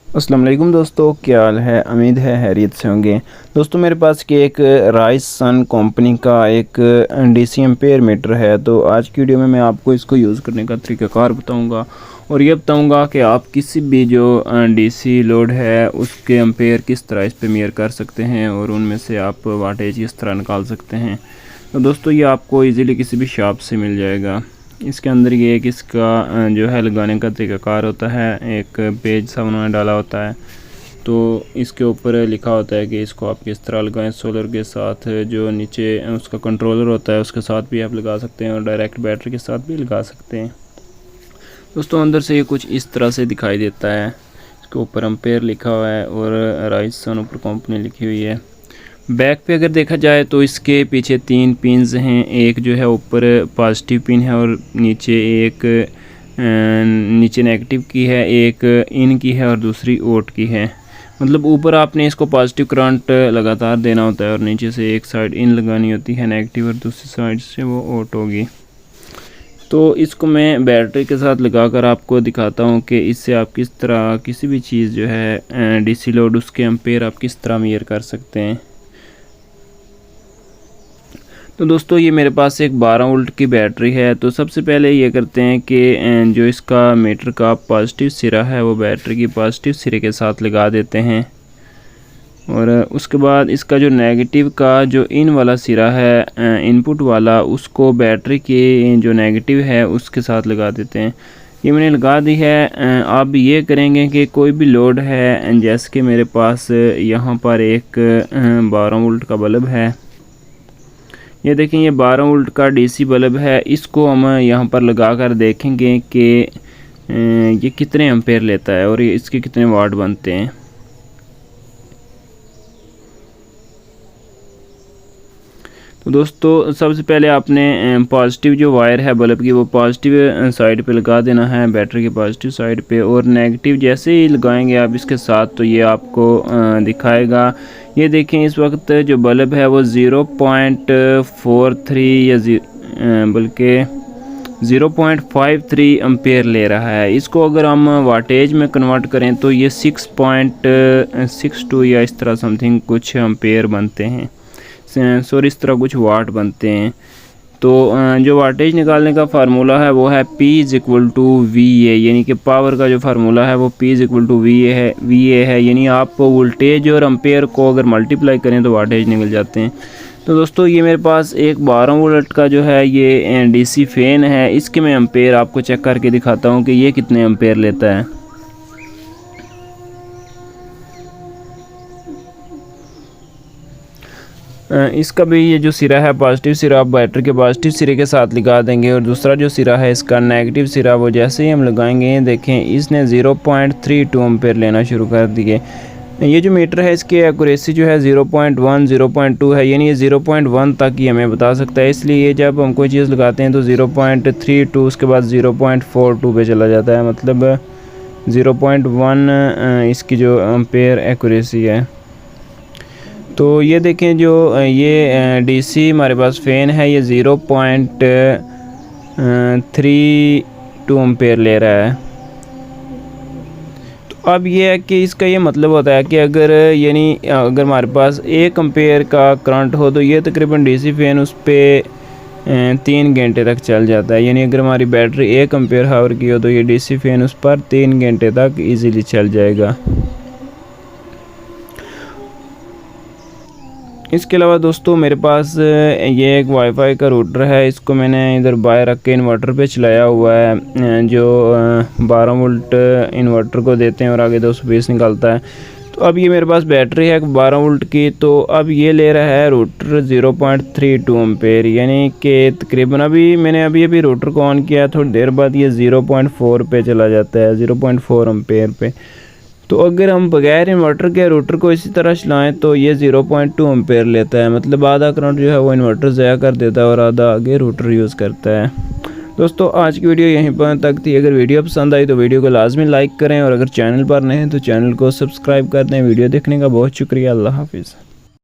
अस्सलाम वालेकुम दोस्तों, क्या हाल है। उम्मीद है हैरियत से होंगे। दोस्तों मेरे पास कि एक राइस सन कंपनी का एक डीसी एम्पेयर मीटर है। तो आज की वीडियो में मैं आपको इसको यूज़ करने का तरीक़ाकार बताऊंगा और ये बताऊंगा कि आप किसी भी जो डीसी लोड है उसके एम्पेयर किस तरह इस पे मेजर कर सकते हैं और उनमें से आप वाटेज किस तरह निकाल सकते हैं। तो दोस्तों ये आपको ईज़िली किसी भी शॉप से मिल जाएगा। इसके अंदर ये एक इसका जो है लगाने का तरीक़ाकार होता है, एक पेज सा उन्होंने डाला होता है। तो इसके ऊपर लिखा होता है कि इसको आप किस तरह लगाएं। सोलर के साथ जो नीचे उसका कंट्रोलर होता है उसके साथ भी आप लगा सकते हैं और डायरेक्ट बैटरी के साथ भी लगा सकते हैं। दोस्तों अंदर से ये कुछ इस तरह से दिखाई देता है। इसके ऊपर एम्पेयर लिखा हुआ है और राइस सन ऊपर कंपनी लिखी हुई है। बैक पे अगर देखा जाए तो इसके पीछे 3 पिन्स हैं। एक जो है ऊपर पॉजिटिव पिन है और नीचे एक नीचे नेगेटिव की है, एक इन की है और दूसरी आउट की है। मतलब ऊपर आपने इसको पॉजिटिव करंट लगातार देना होता है और नीचे से एक साइड इन लगानी होती है नेगेटिव और दूसरी साइड से वो आउट होगी। तो इसको मैं बैटरी के साथ लगाकर आपको दिखाता हूँ कि इससे आप किस तरह किसी भी चीज़ जो है डीसी लोड उसके एम्पेयर आप किस तरह मेजर कर सकते हैं। तो दोस्तों ये मेरे पास एक 12 वोल्ट की बैटरी है। तो सबसे पहले ये करते हैं कि जो इसका मीटर का पॉजिटिव सिरा है वो बैटरी की पॉजिटिव सिरे के साथ लगा देते हैं और उसके बाद इसका जो नेगेटिव का जो इन वाला सिरा है इनपुट वाला उसको बैटरी की जो नेगेटिव है उसके साथ लगा देते हैं। ये मैंने लगा दी है। आप ये करेंगे कि कोई भी लोड है, जैसे कि मेरे पास यहाँ पर एक 12 वोल्ट का बल्ब है। ये देखें ये 12 वोल्ट का डीसी बल्ब है। इसको हम यहाँ पर लगा कर देखेंगे कि ये कितने एम्पेयर लेता है और ये इसके कितने वाट बनते हैं। तो दोस्तों सबसे पहले आपने पॉजिटिव जो वायर है बल्ब की वो पॉजिटिव साइड पे लगा देना है, बैटरी की पॉजिटिव साइड पे, और नेगेटिव जैसे ही लगाएंगे आप इसके साथ तो ये आपको दिखाएगा। ये देखें इस वक्त जो बल्ब है वो 0.43 या बल्कि 0.53 एम्पेयर ले रहा है। इसको अगर हम वाटेज में कन्वर्ट करें तो ये 6.62 या इस तरह समथिंग कुछ एम्पेयर बनते हैं, सॉरी इस तरह कुछ वाट बनते हैं। तो जो वाटेज निकालने का फार्मूला है वो है P = VA, यानी कि पावर का जो फार्मूला है वो P = VA है। यानी आप वोल्टेज और एम्पेयर को अगर मल्टीप्लाई करें तो वाटेज निकल जाते हैं। तो दोस्तों ये मेरे पास एक 12 वोल्ट का जो है ये डीसी फैन है। इसके मैं एम्पेयर आपको चेक करके दिखाता हूँ कि ये कितने एम्पेयर लेता है। इसका भी ये जो सिरा है पॉजिटिव सिरा आप बैटरी के पॉजिटिव सिरे के साथ लगा देंगे और दूसरा जो सिरा है इसका नेगेटिव सिरा वो जैसे ही हम लगाएंगे देखें इसने 0.32 एम्पेयर लेना शुरू कर दिए। ये जो मीटर है इसकी एक्यूरेसी जो है 0.1 0.2 है, यानी ये 0.1 तक ही हमें बता सकता है। इसलिए जब हम कोई चीज़ लगाते हैं तो 0.32 उसके बाद 0.42 पे चला जाता है, मतलब 0.1 इसकी जो एम्पेयर एक्यूरेसी है। तो ये देखें जो ये डीसी हमारे पास फ़ैन है ये 0.32 एम्पेयर ले रहा है। तो अब ये है कि इसका ये मतलब होता है कि अगर यानी अगर हमारे पास 1 एम्पेयर का करंट हो तो ये तकरीबन डीसी फ़ैन उस पर 3 घंटे तक चल जाता है। यानी अगर हमारी बैटरी 1 एम्पेयर हावर की हो तो ये डीसी फ़ैन उस पर 3 घंटे तक ईज़िली चल जाएगा। इसके अलावा दोस्तों मेरे पास ये एक वाईफाई का रूटर है। इसको मैंने इधर बाहर रख के इन्वर्टर पे चलाया हुआ है, जो 12 वोल्ट इन्वर्टर को देते हैं और आगे 220 निकलता है। तो अब ये मेरे पास बैटरी है 12 वोल्ट की। तो अब ये ले रहा है रूटर 0.32 एम्पेयर, यानी कि तकरीबन मैंने अभी रूटर को ऑन किया, थोड़ी देर बाद ये 0.4 पे चला जाता है, 0.4 एम्पेयर पे। तो अगर हम बगैर इन्वर्टर के रूटर को इसी तरह चलाएं तो ये 0.2 एम्पेयर लेता है, मतलब आधा करंट जो है वो इन्वर्टर ज़ाया कर देता है और आधा आगे रूटर यूज़ करता है। दोस्तों आज की वीडियो यहीं पर तक थी। अगर वीडियो पसंद आई तो वीडियो को लाजमी लाइक करें और अगर चैनल पर नए हैं तो चैनल को सब्सक्राइब कर दें। वीडियो देखने का बहुत शुक्रिया। अल्लाह हाफिज़।